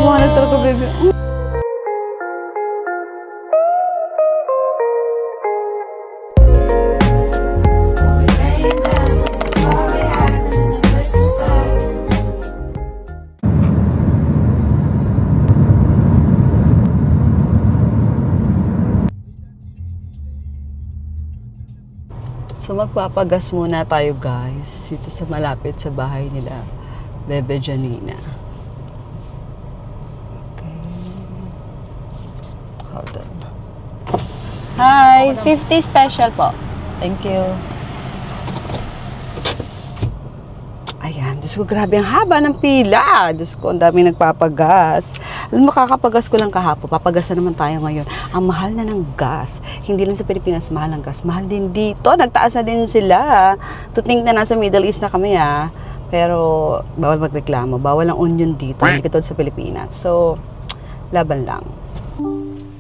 liwanag talaga, baby. So magpapagas muna tayo guys dito sa malapit sa bahay nila Bebe Janina. Okay. Hold on. Hi! 50 special po. Thank you. Ayan, Diyos ko, grabe ang haba ng pila. Diyos ko, ang dami nagpapagas. Alam mo, makakapagas ko lang kahapon. Papagas na naman tayo ngayon. Ang mahal na ng gas. Hindi lang sa Pilipinas mahal ang gas. Mahal din dito. Nagtaas na din sila. To think na nasa Middle East na kami Pero bawal magreklamo. Bawal ang onion dito. Hindi katulad sa Pilipinas. So, laban lang.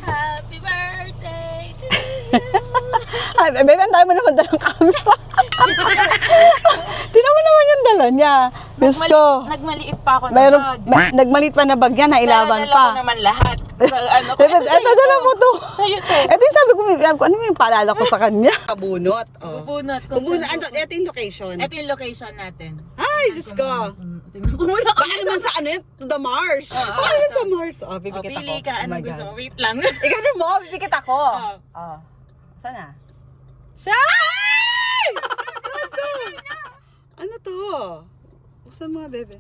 Happy birthday to you! Ay, bebe, ang dami mo naman dalang camera. Tinan mo naman yung dala niya. Diyos ko. Nagmaliit pa ako na Mayroon, bag. nagmalit pa na bag yan, nailaban Dala pa. ko naman lahat. Ano ko, Bebe, eto, dala mo to. Sa'yo to. Ito yung sabi ko, ano yung paalala ko sa kanya? Kabunot. Bubunot. Ito yung location. Ito yung location natin. Ay, Diyos ko. Tingnan ko muna. Baka naman sa ano yun? To the Mars. Baka naman sa Mars. Oh, pipikit ako. Pili ka. Oh my Anong gusto God. mo? Wait lang. Ikaw mo, pipikit ako. Oh. Sana? Siya! Ano to? Buksan mo nga, bebe.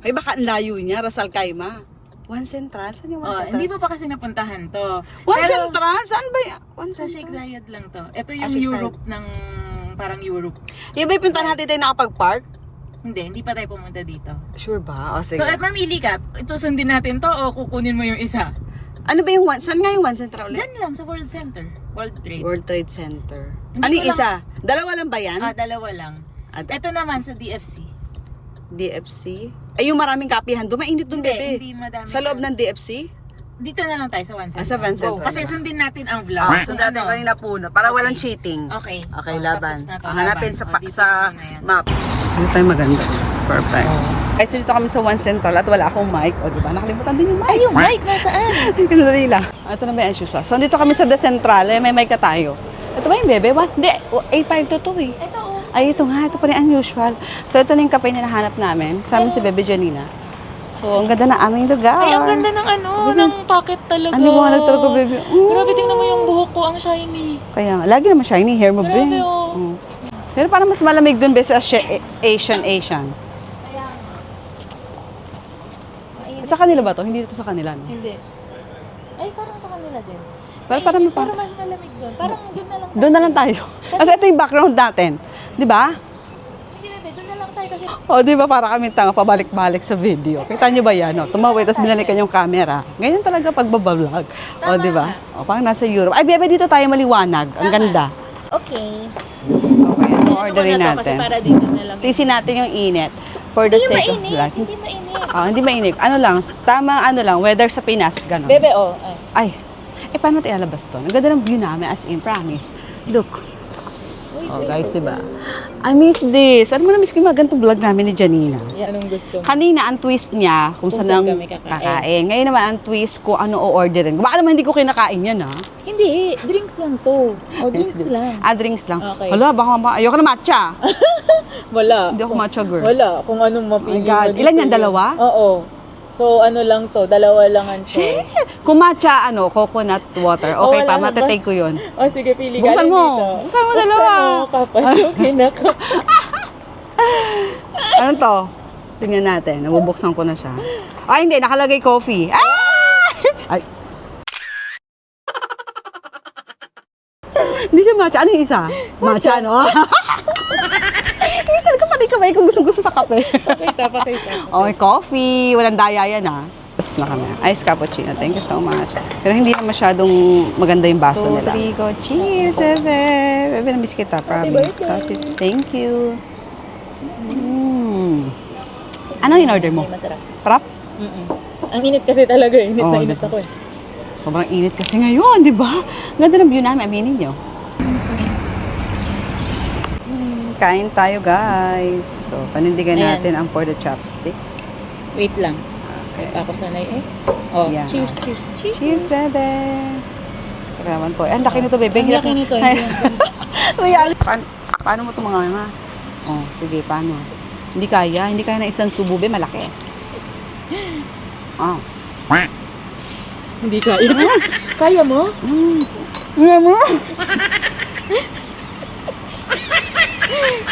Ay, baka ang layo niya. Rasal Kaima. One Central? Saan yung One Central? Hindi pa kasi napuntahan to. One Pero Central? Saan ba yan? One sa Sheikh Central? Zayed lang to. Ito yung Sheikh Europe ng parang Europe. Yung ba yung punta natin tayo nakapag-park? Hindi pa tayo pumunta dito. Sure ba? O, sige. So, mamili ka. Itusundin natin to o kukunin mo yung isa? Ano ba yung One? Saan nga yung One Central ulit? Diyan lang sa World Center. World Trade. World Trade Center. Hindi Ano yung ko isa? Dalawa lang ba yan? Dalawa lang. Ito naman sa DFC. DFC? Ay, yung maraming kapihan doon. Mainit doon, bebe. Hindi madami. Sa loob ng DFC? Dito na lang tayo sa One Center. Sa One Center. Go. Kasi sundin natin ang vlog. So, dati kanina puno. Para walang cheating. Okay. Okay, Oh, laban. tapos na to, Hanapin laban. sa, Dito sa muna yan. map. Ano tayo maganda? Perfect. Guys, dito kami sa One Central at wala akong mic. O, diba? Nakalimutan din yung mic. Ay, yung mic nasaan? Kinadali lang. Ito na ba yung usual? So, dito kami sa The Central. May mic ka tayo. Ito ba yung bebe? What? Hindi. 8.5 to eh. Ito Ay, ito nga. Ito pa rin unusual. So, ito na yung kape na nahanap namin. Sa amin si Bebe Janina. So, ang ganda na aming lugar. Ay, ang ganda ng ng pocket talaga. Ang liwanag talaga, Bebe. Grabe, tingnan mo yung buhok ko, ang shiny. Kaya nga, lagi naman shiny hair mo, Grabe, Bebe. oh. Pero parang mas malamig dun, Bebe, sa Asian. At sa kanila ba to? Hindi dito sa kanila, no? Hindi. Ay, parang sa kanila din. Pero parang Pero mas malamig doon. Parang doon na lang tayo. doon na lang tayo. Kasi ito yung background natin. Di ba? Hindi na, doon na lang tayo kasi. O, di ba para kami tanga pabalik-balik sa video. Kita nyo ba yan? No? Tumawid, tapos binalikan yung camera. Ganyan talaga pagbablog. O, di ba? O, parang nasa Europe. Ay, Bebe, dito tayo maliwanag. Ang ganda. Okay. Okay, ano orderin Kasi natin? para dito na lang. Tisin natin yung init. For the Hindi sake of mainit. vlog. Hindi mainit. Hindi mainit. Ano lang, tamang ano lang, weather sa Pinas, gano'n. Bebe, oh. Ay. Ay, paano natin ilalabas to? Ang ganda ng view namin, as in, promise. Look. Oh, guys, diba? I miss this. Ano mo na-miss ko yung mga ganitong vlog namin ni Janina? Yan, anong gusto? Kanina, ang twist niya kung saan kami kakain. Ngayon naman, ang twist ko ano o-orderin. Baka naman hindi ko kinakain yan, ha? Hindi, drinks lang to. O, drinks lang. Drinks lang. Okay. Hala, baka ayoko na matcha. Wala. Hindi ako matcha girl. Wala. Kung anong Oh mapili my God. mo Ilan dito yan? yun. Dalawa? Oo. So, ano lang to, dalawa lang ang choice. Shit! Kung matcha, coconut water. Okay pa, wala na, matatake ko yun. O, sige, pili ka. Buksan Alin mo. dito? Buksan mo dalawa. Buksan mo, papasukin ako. Ano to? Tingnan natin. Nabubuksan ko na siya. Ay, hindi. Nakalagay coffee. Ay! Hindi siya matcha. Ano yung isa? Matcha, no? Hindi talaga pati kamay ko gusto sa kape. Pakita. Okay, coffee. Walang daya yan, ha? Tapos na kami. Ice cappuccino. Thank you so much. Pero hindi na masyadong maganda yung baso nila. Rico. Cheers, Bebe. Bebe, na-miss kita. Promise. Thank you. Ano yung order mo? Masarap. Prop? Ang init kasi talaga. Init na Oo, init diba? ako eh. Sobrang init kasi ngayon, di ba? Ganda ng view namin, aminin nyo. Kain tayo, guys. So, panindigan Ayan. natin ang for the chopstick. Wait lang. Hindi pa ako sanay eh. Oh, Yan. cheers, cheers, cheers. Cheers, bebe. Karaman po. Ang laki nito, bebe. Ang laki nito. Paano mo ito mga ma? Oh, sige, paano? Hindi kaya na isang subo, be, malaki. Oh. Hindi kaya. Kaya mo? Kaya mo?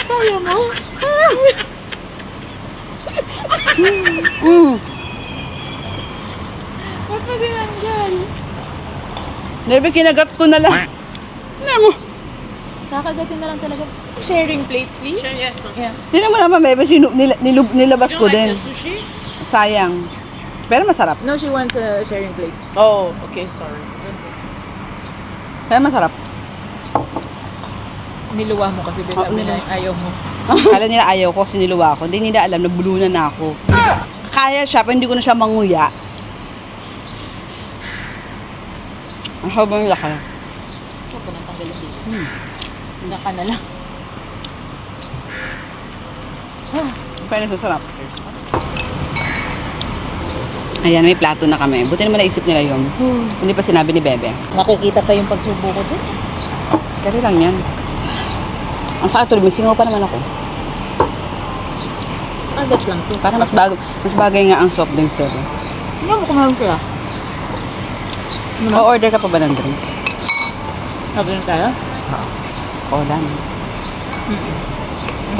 Kaya mo? Ba't pa tinanggal? Bebe, kinagat ko na lang. Kaya mo? Kakagatin na lang talaga. Sharing plate, please? Sure, yes, ma'am. Yeah. Hindi naman naman, bebe, nilabas ko din. Sushi? Sayang. Pero masarap. No, she wants a sharing plate. Oh, okay, sorry. Pero masarap. Niluwa mo kasi Oh, bitaw nila yung ayaw mo. Kala nila ayaw ko, siniluwa ako. Hindi nila alam, nagbulunan na ako. Kaya siya, pero hindi ko na siya manguya. Ang habang laki. Huwag ko nang tanggalin dito. Diyan ka na lang. Pero masarap. Ayan, may plato na kami. Buti naman naisip nila yun. Hindi pa sinabi ni Bebe. Nakikita pa yung pagsubo ko dyan. Kaya lang yan. Ang sakit tuloy, may singaw pa naman ako. Agad lang to. Para mas bagay nga ang soft drinks sir. Hindi mo kumain kaya. O-order ka pa ba ng drinks? Sabi na tayo? Wala na.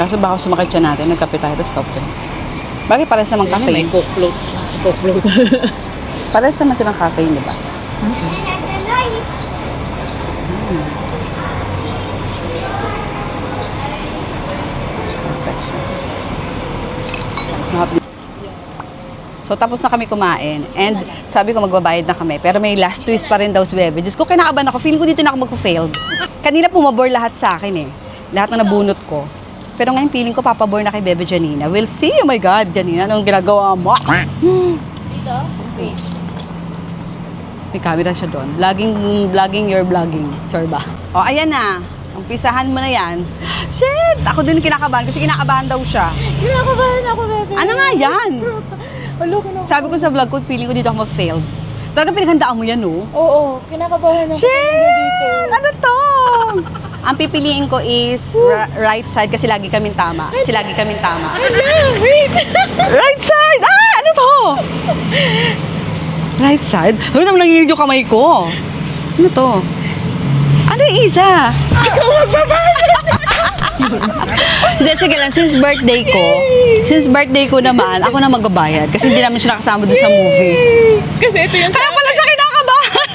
Kaso baka sumakit siya natin, nagkape tayo sa soft drink. Bagay para sa mga May cafe. coke float. Coke float. Para sa mga silang cafe, di ba? So, tapos na kami kumain. And sabi ko magbabayad na kami. Pero may last twist pa rin daw si Bebe. Diyos ko, kinakabahan ako. Feeling ko dito na ako mag-failed. Kanina pumabor lahat sa akin eh. Lahat na nabunot ko. Pero ngayon feeling ko papabor na kay Bebe Janina. We'll see. Oh my God, Janina, anong ginagawa mo? Dito? Wait. May camera siya doon. Vlogging your vlogging. Sure ba? O, ayan na. Umpisahan mo na yan. Shit! Ako din kinakabahan kasi kinakabahan daw siya. Kinakabahan ako, bebe. Ano nga yan? Alo, kinakabahan. Sabi ko sa vlog ko, feeling ko dito ako mag-failed. Talagang pinaghandaan mo yan, no? Oo, kinakabahan ako. Shit! Ano to? Ang pipiliin ko is right side kasi lagi kaming tama. Kasi lagi kaming tama. Wait! Right side! Ah! Ano to? Right side? Huwag naman nanginig yung kamay ko. Ano to? Ano yung isa? Ikaw magbabayad! Hindi, sige lang. Since birthday ko naman, ako na magbabayad. Kasi hindi namin siya nakasama doon sa movie. Kasi ito yung Kaya pala siya kinakabahan.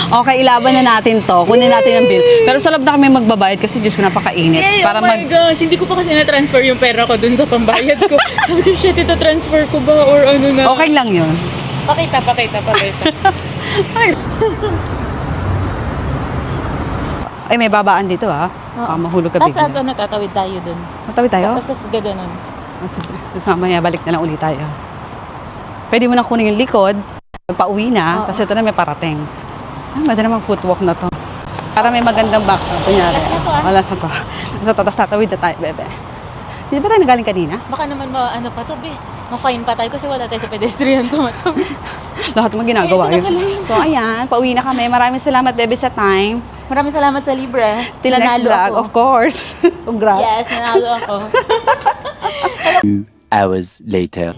Okay, ilaban na natin to. Kunin natin ang bill. Pero sa loob na kami magbabayad kasi Diyos ko napakainit. Yay, Para oh my gosh, hindi ko pa kasi na-transfer yung pera ko dun sa pambayad ko. Sabi ko, shit, ito transfer ko ba or ano na? Okay lang yun. Pakita. Ay, may babaan dito ha. Mahulog ka Tapos bigla. tatawid tayo dun. Matawid tayo? Tapos gaganon. Tapos mamaya balik na lang ulit tayo. Pwede mo na kunin yung likod. Pagpa-uwi na. Tapos ito na may parating. Madali namang footwalk na to. Para may magandang background. Kunyari. Wala sa to. Tapos tatawid na tayo, bebe. Hindi ba tayo nagaling kanina? Baka naman ano pa to, be? Ma-fine pa tayo kasi wala tayo sa pedestrian tumatawid. Lahat mo ginagawa Ito na yun. pala yun. So, ayan. Pauwi na kami. Maraming salamat, bebe, sa time. Maraming salamat sa Libre. Till next Nanalo vlog, ako. of course. Congrats. Yes, nanalo ako. 2 hours later.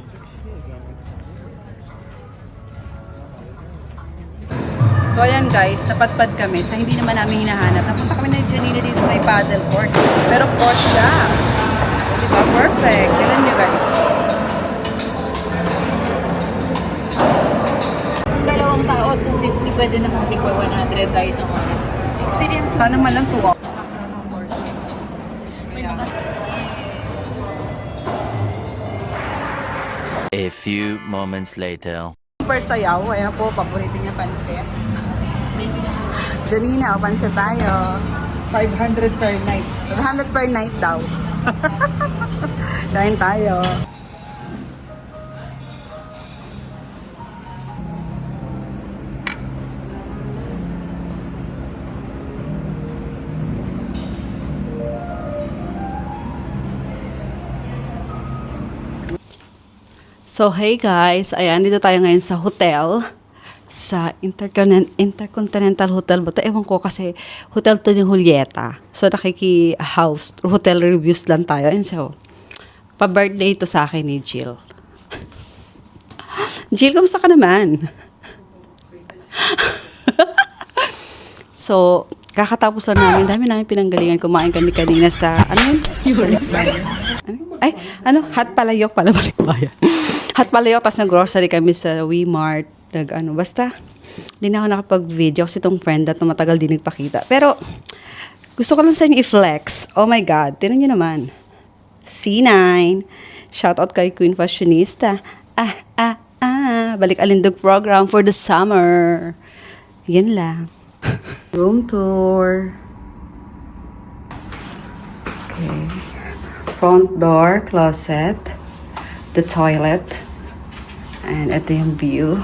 So ayan guys, napadpad kami sa hindi naman namin hinahanap. Napunta kami na Janina dito sa may paddle court. Pero court siya. So, diba? Perfect. Tignan nyo guys. Dalawang tao, 250, pwede na kung tigwa 100 tayo sa oras. Experience. Sana man lang 2 hours. A few moments later. Super sayaw. Ayan po, paborito niya pansit. Janina, o pansit tayo. 500 per night. 500 per night daw. Kain tayo. So, hey guys, ayan, dito tayo ngayon sa hotel. Sa Intercontinental Hotel ba ito? Ewan ko kasi hotel to ni Julieta. So, hotel reviews lang tayo. And so, pa-birthday to sa akin ni Jill. Jill, kamusta ka naman? So, kakatapos lang namin. Dami namin pinanggalingan. Kumain kami kanina sa, ano yun? Hot Palayok pala, Balikbayan. Hot Palayok, tapos nag-grocery kami sa Wemart. Basta, hindi na ako nakapag-video kasi itong friend at matagal din nagpakita. Pero, gusto ko lang sa inyo i-flex. Oh my God, tinan nyo naman. C9. Shoutout kay Queen Fashionista. Balik Alindog program for the summer. Yan lang. Room tour. Okay. Front door, closet, the toilet, and ito yung view.